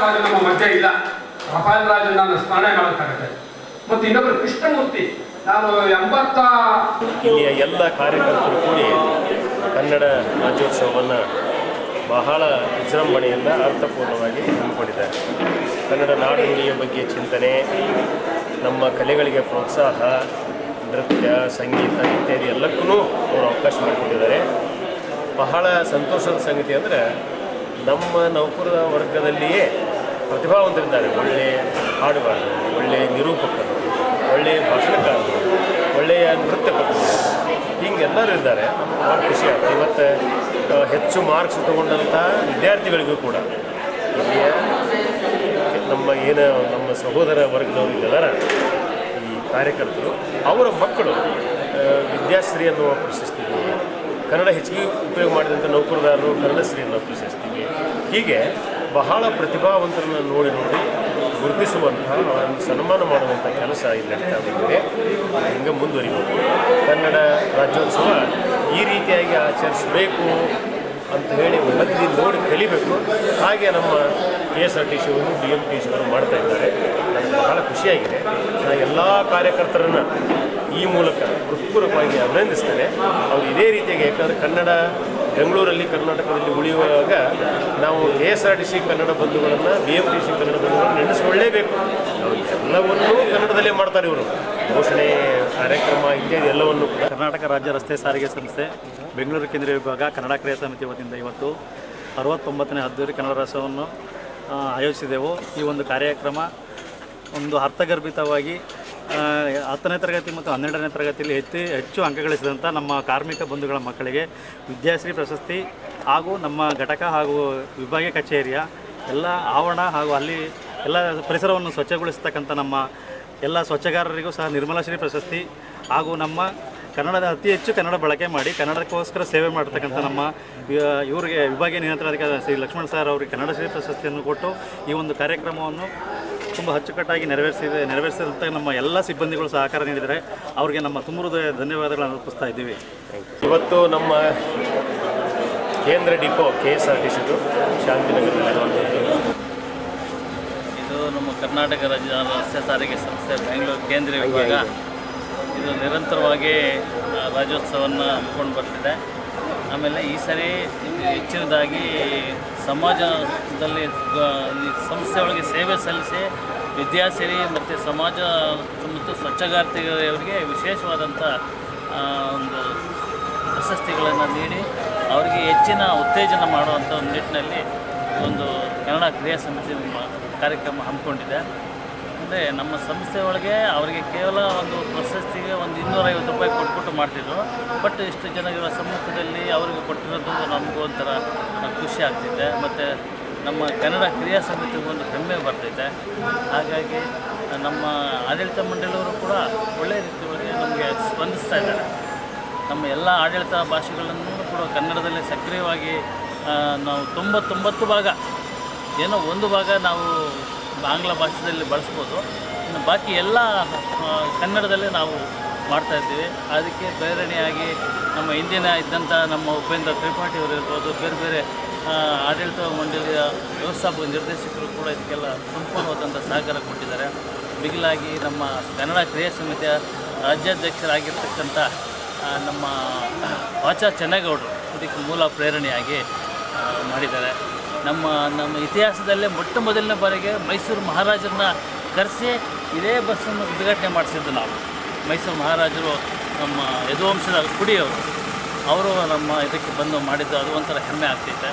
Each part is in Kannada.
ರಾಜು ನಮ್ಮ ಮಧ್ಯೆ ಇಲ್ಲ. ರಫಾಯಲ್ ರಾಜು ನಾನು ಸ್ಮರಣೆ ಮಾಡಬೇಕಾಗುತ್ತೆ. ಮತ್ತು ಇನ್ನೊಬ್ಬರು ಕೃಷ್ಣಮೂರ್ತಿ, ನಾನು ಇಲ್ಲಿಯ ಎಲ್ಲ ಕಾರ್ಯಕರ್ತರು ಕೂಡಿ ಕನ್ನಡ ರಾಜ್ಯೋತ್ಸವವನ್ನು ಬಹಳ ವಿಜೃಂಭಣೆಯಿಂದ ಅರ್ಥಪೂರ್ಣವಾಗಿ ಹಮ್ಮಿಕೊಂಡಿದ್ದಾರೆ. ಕನ್ನಡ ನಾಡುನುಡಿಯ ಬಗ್ಗೆ ಚಿಂತನೆ, ನಮ್ಮ ಕಲೆಗಳಿಗೆ ಪ್ರೋತ್ಸಾಹ, ನೃತ್ಯ, ಸಂಗೀತ ಇತ್ಯಾದಿ ಎಲ್ಲಕ್ಕೂ ಅವರು ಅವಕಾಶ ಮಾಡಿಕೊಟ್ಟಿದ್ದಾರೆ. ಬಹಳ ಸಂತೋಷದ ಸಂಗತಿ ಅಂದರೆ ನಮ್ಮ ನೌಕರರ ವರ್ಗದಲ್ಲಿಯೇ ಪ್ರತಿಭಾವಂತರಿದ್ದಾರೆ. ಒಳ್ಳೆಯ ಹಾಡುಗಾರರು, ಒಳ್ಳೆಯ ನಿರೂಪಕರು, ಒಳ್ಳೆಯ ಭಾಷಣಕಾರರು, ಒಳ್ಳೆಯ ನೃತ್ಯಪಟರು, ಹೀಗೆಲ್ಲರೂ ಇದ್ದಾರೆ. ನಮ್ಗೆ ಭಾಳ ಖುಷಿ ಆಗ್ತದೆ. ಇವತ್ತು ಹೆಚ್ಚು ಮಾರ್ಕ್ಸ್ ತಗೊಂಡಂಥ ವಿದ್ಯಾರ್ಥಿಗಳಿಗೂ ಕೂಡ ಇಲ್ಲಿಯ ನಮ್ಮ ಸಹೋದರ ವರ್ಗದವರು ಇದ್ದರ ಈ ಕಾರ್ಯಕರ್ತರು, ಅವರ ಮಕ್ಕಳು ವಿದ್ಯಾಶ್ರೀ ಅನ್ನುವ ಪ್ರಶಸ್ತಿಗೆ, ಕನ್ನಡ ಹೆಚ್ಚಿಗೆ ಉಪಯೋಗ ಮಾಡಿದಂಥ ನೌಕರದಾರರು ಕನ್ನಡಶ್ರೀ ಅನ್ನೋ ಪ್ರಶಸ್ತಿಗೆ, ಹೀಗೆ ಬಹಳ ಪ್ರತಿಭಾವಂತರನ್ನು ನೋಡಿ ಗುರುತಿಸುವಂತಹ, ಅವರನ್ನು ಸನ್ಮಾನ ಮಾಡುವಂಥ ಕೆಲಸ ಇಲ್ಲಿ ನಡೀತಾ ಬಂದಿದೆ. ಹಿಂಗೆ ಮುಂದುವರಿಬೇಕು. ಕನ್ನಡ ರಾಜ್ಯೋತ್ಸವ ಈ ರೀತಿಯಾಗಿ ಆಚರಿಸಬೇಕು ಅಂತ ಹೇಳಿ ಮಂದಿ ನೋಡಿ ಕಲಿಬೇಕು. ಹಾಗೆ ನಮ್ಮ KSRTC ಅವರು BMTC ಅವರು ಮಾಡ್ತಾ ಇದ್ದಾರೆ. ನನಗೆ ಬಹಳ ಖುಷಿಯಾಗಿದೆ. ನಾನು ಎಲ್ಲ ಕಾರ್ಯಕರ್ತರನ್ನು ಈ ಮೂಲಕ ಹೃತ್ಪೂರ್ವಕವಾಗಿ ಅಭಿನಂದಿಸ್ತೇನೆ. ಅವರು ಇದೇ ರೀತಿಯಾಗಿ, ಯಾಕಂದರೆ ಕನ್ನಡ ಬೆಂಗಳೂರಲ್ಲಿ ಕರ್ನಾಟಕದಲ್ಲಿ ಉಳಿಯುವಾಗ ನಾವು KSRTC ಕನ್ನಡ ಬಂಧುಗಳನ್ನು, BMTC ಕನ್ನಡ ಬಂಧುಗಳನ್ನು ನೆನೆಸ್ಕೊಳ್ಳೇಬೇಕು. ಎಲ್ಲವನ್ನೂ ಕನ್ನಡದಲ್ಲೇ ಮಾಡ್ತಾರೆ ಇವರು. ಘೋಷಣೆ, ಕಾರ್ಯಕ್ರಮ ಇತ್ಯಾದಿ ಎಲ್ಲವನ್ನೂ ಕೂಡ. ಕರ್ನಾಟಕ ರಾಜ್ಯ ರಸ್ತೆ ಸಾರಿಗೆ ಸಂಸ್ಥೆ ಬೆಂಗಳೂರು ಕೇಂದ್ರ ವಿಭಾಗ ಕನ್ನಡ ಕ್ರಿಯಾ ಸಮಿತಿ ವತಿಯಿಂದ ಇವತ್ತು 69ನೇ ಅದ್ದೂರಿ ಕನ್ನಡ ರಾಜ್ಯೋತ್ಸವವನ್ನು ಆಯೋಜಿಸಿದೆವು. ಈ ಒಂದು ಕಾರ್ಯಕ್ರಮ ಒಂದು ಅರ್ಥಗರ್ಭಿತವಾಗಿ 10ನೇ ತರಗತಿ ಮತ್ತು 12ನೇ ತರಗತಿಯಲ್ಲಿ ಹೆಚ್ಚು ಅಂಕ ಗಳಿಸಿದಂಥ ನಮ್ಮ ಕಾರ್ಮಿಕ ಬಂಧುಗಳ ಮಕ್ಕಳಿಗೆ ವಿದ್ಯಾಶ್ರೀ ಪ್ರಶಸ್ತಿ ಹಾಗೂ ನಮ್ಮ ಘಟಕ ಹಾಗೂ ವಿಭಾಗೀಯ ಕಚೇರಿಯ ಎಲ್ಲ ಆವರಣ ಹಾಗೂ ಅಲ್ಲಿ ಎಲ್ಲ ಪರಿಸರವನ್ನು ಸ್ವಚ್ಛಗೊಳಿಸ್ತಕ್ಕಂಥ ನಮ್ಮ ಎಲ್ಲ ಸ್ವಚ್ಛಗಾರರಿಗೂ ಸಹ ನಿರ್ಮಲಾಶ್ರೀ ಪ್ರಶಸ್ತಿ ಹಾಗೂ ನಮ್ಮ ಕನ್ನಡದ ಅತಿ ಹೆಚ್ಚು ಕನ್ನಡ ಬಳಕೆ ಮಾಡಿ ಕನ್ನಡಕ್ಕೋಸ್ಕರ ಸೇವೆ ಮಾಡ್ತಕ್ಕಂಥ ನಮ್ಮ ಇವರಿಗೆ ವಿಭಾಗೀಯ ನಿಯಂತ್ರಣಾಧಿಕಾರಿ ಶ್ರೀ ಲಕ್ಷ್ಮಣ್ ಸರ್ ಅವರಿಗೆ ಕನ್ನಡಶ್ರೀ ಪ್ರಶಸ್ತಿಯನ್ನು ಕೊಟ್ಟು ಈ ಒಂದು ಕಾರ್ಯಕ್ರಮವನ್ನು ತುಂಬ ಅಚ್ಚುಕಟ್ಟಾಗಿ ನೆರವೇರಿಸಿದಂಥ ನಮ್ಮ ಎಲ್ಲ ಸಿಬ್ಬಂದಿಗಳು ಸಹಕಾರ ನೀಡಿದರೆ ಅವರಿಗೆ ನಮ್ಮ ತುಂಬ ಹೃದಯ ಧನ್ಯವಾದಗಳನ್ನು ಅರ್ಪಿಸ್ತಾ ಇದ್ದೀವಿ. ಇವತ್ತು ನಮ್ಮ ಕೇಂದ್ರ ಡಿಪೋ KSRTC ಶಾಂತಿನಗರದಲ್ಲಿರುವಂಥದ್ದು. ಇದು ನಮ್ಮ ಕರ್ನಾಟಕ ರಾಜ್ಯ ರಸ್ತೆ ಸಾರಿಗೆ ಸಂಸ್ಥೆ ಬೆಂಗಳೂರು ಕೇಂದ್ರ ವಿಭಾಗ ಇದು ನಿರಂತರವಾಗಿ ರಾಜ್ಯೋತ್ಸವವನ್ನು ಹಮ್ಮಿಕೊಂಡು ಬರ್ತಿದೆ. ಆಮೇಲೆ ಈ ಸರಿ ಹೆಚ್ಚಿನದಾಗಿ ಸಮಾಜದಲ್ಲಿ ಈ ಸಂಸ್ಥೆ ಒಳಗೆ ಸೇವೆ ಸಲ್ಲಿಸಿ ವಿದ್ಯಾಸಿರಿ ಮತ್ತು ಸಮಾಜ ಮತ್ತು ಸ್ವಚ್ಛಗಾರ್ತಿಯವರಿಗೆ ವಿಶೇಷವಾದಂಥ ಒಂದು ಪ್ರಶಸ್ತಿಗಳನ್ನು ನೀಡಿ ಅವರಿಗೆ ಹೆಚ್ಚಿನ ಉತ್ತೇಜನ ಮಾಡುವಂಥ ಒಂದು ನಿಟ್ಟಿನಲ್ಲಿ ಒಂದು ಕನ್ನಡ ಕ್ರಿಯಾ ಸಮಿತಿ ಕಾರ್ಯಕ್ರಮ ಹಮ್ಮಿಕೊಂಡಿದೆ. ಅಂದರೆ ನಮ್ಮ ಸಂಸ್ಥೆ ಒಳಗೆ ಅವರಿಗೆ ಕೇವಲ ಒಂದು ಪ್ರಶಸ್ತಿಗೆ ಒಂದು 250 ರೂಪಾಯಿ ಕೊಟ್ಬಿಟ್ಟು ಮಾಡ್ತಿದ್ರು. ಬಟ್ ಇಷ್ಟು ಜನಗಳ ಸಮ್ಮುಖದಲ್ಲಿ ಅವರಿಗೆ ಕೊಟ್ಟಿರೋದು ನಮಗೂ ಒಂಥರ ಖುಷಿ ಆಗ್ತಿದೆ. ಮತ್ತು ನಮ್ಮ ಕನ್ನಡ ಕ್ರಿಯಾ ಸಮಿತಿಗೂ ಒಂದು ಹೆಮ್ಮೆ ಬರ್ತೈತೆ. ಹಾಗಾಗಿ ನಮ್ಮ ಆಡಳಿತ ಮಂಡಳಿಯವರು ಕೂಡ ಒಳ್ಳೆಯ ರೀತಿಯೊಳಗೆ ನಮಗೆ ಸ್ಪಂದಿಸ್ತಾ ಇದ್ದಾರೆ. ನಮ್ಮ ಎಲ್ಲ ಆಡಳಿತ ಭಾಷೆಗಳನ್ನು ಕೂಡ ಕನ್ನಡದಲ್ಲಿ ಸಕ್ರಿಯವಾಗಿ ನಾವು 90 ಭಾಗ, ಏನೋ ಒಂದು ಭಾಗ ನಾವು ಆಂಗ್ಲ ಭಾಷೆಯಲ್ಲಿ ಬಳಸ್ಬೋದು, ಇನ್ನು ಬಾಕಿ ಎಲ್ಲ ಕನ್ನಡದಲ್ಲೇ ನಾವು ಮಾಡ್ತಾಯಿದ್ದೀವಿ. ಅದಕ್ಕೆ ಪ್ರೇರಣೆಯಾಗಿ ನಮ್ಮ ಹಿಂದಿನ ಇದ್ದಂಥ ನಮ್ಮ ಉಪೇಂದ್ರ ತ್ರಿಪಾಠಿ ಅವರು ಇರ್ಬೋದು, ಬೇರೆ ಬೇರೆ ಆಡಳಿತ ಮಂಡಳಿಯ ವ್ಯವಸ್ಥಾಪಕ ನಿರ್ದೇಶಕರು ಕೂಡ ಇದಕ್ಕೆಲ್ಲ ಸಂಪೂರ್ಣವಾದಂಥ ಸಹಕಾರ ಕೊಟ್ಟಿದ್ದಾರೆ. ಬಿಗಿಲಾಗಿ ನಮ್ಮ ಕನ್ನಡ ಕ್ರಿಯಾ ಸಮಿತಿಯ ರಾಜ್ಯಾಧ್ಯಕ್ಷರಾಗಿರ್ತಕ್ಕಂಥ ನಮ್ಮ ವಾಚಾ ಚೆನ್ನಗೌಡರು ಇದಕ್ಕೆ ಮೂಲ ಪ್ರೇರಣೆಯಾಗಿ ಮಾಡಿದ್ದಾರೆ. ನಮ್ಮ ಇತಿಹಾಸದಲ್ಲೇ ಮೊದಲನೇ ಬಾರಿಗೆ ಮೈಸೂರು ಮಹಾರಾಜರನ್ನ ಕರೆಸಿ ಇದೇ ಬಸ್ಸನ್ನು ಉದ್ಘಾಟನೆ ಮಾಡಿಸಿದ್ದು ನಾವು. ಮೈಸೂರು ಮಹಾರಾಜರು ನಮ್ಮ ಯದುವಂಶದ ಕುಡಿಯವರು, ಅವರು ನಮ್ಮ ಇದಕ್ಕೆ ಬಂದು ಮಾಡಿದ್ದು, ಅದು ಒಂಥರ ಹೆಮ್ಮೆ ಆಗ್ತೈತೆ.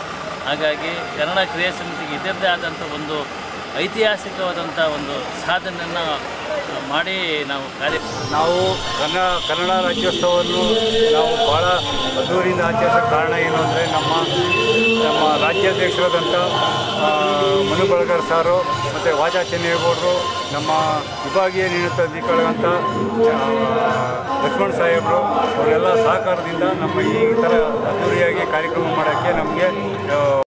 ಹಾಗಾಗಿ ಕನ್ನಡ ಕ್ರಿಯಾ ಸಮಿತಿಗೆ ಇದರದ್ದೇ ಆದಂಥ ಒಂದು ಐತಿಹಾಸಿಕವಾದಂಥ ಒಂದು ಸಾಧನೆಯನ್ನು ಮಾಡಿ ನಾವು ಕನ್ನಡ ರಾಜ್ಯೋತ್ಸವವನ್ನು ನಾವು ಭಾಳ ಅದ್ದೂರಿಯಿಂದ ಆಚರಿಸೋಕ್ಕೆ ಕಾರಣ ಏನು ಅಂದರೆ ನಮ್ಮ ರಾಜ್ಯಾಧ್ಯಕ್ಷರಾದಂಥ ಮನು ಬಳಗರ್ ಸಾರು ಮತ್ತು ವಾಚಾ ಚೆನ್ನಗೌಡರು, ನಮ್ಮ ವಿಭಾಗೀಯ ನಿಯಂತ್ರಣಾಧಿಕಾರಿಗಳಂಥ ಲಕ್ಷ್ಮಣ್ ಸಾಹೇಬರು, ಅವರೆಲ್ಲ ಸಹಕಾರದಿಂದ ನಮ್ಮ ಈ ಥರ ಅದ್ದೂರಿಯಾಗಿ ಕಾರ್ಯಕ್ರಮ ಮಾಡೋಕ್ಕೆ ನಮಗೆ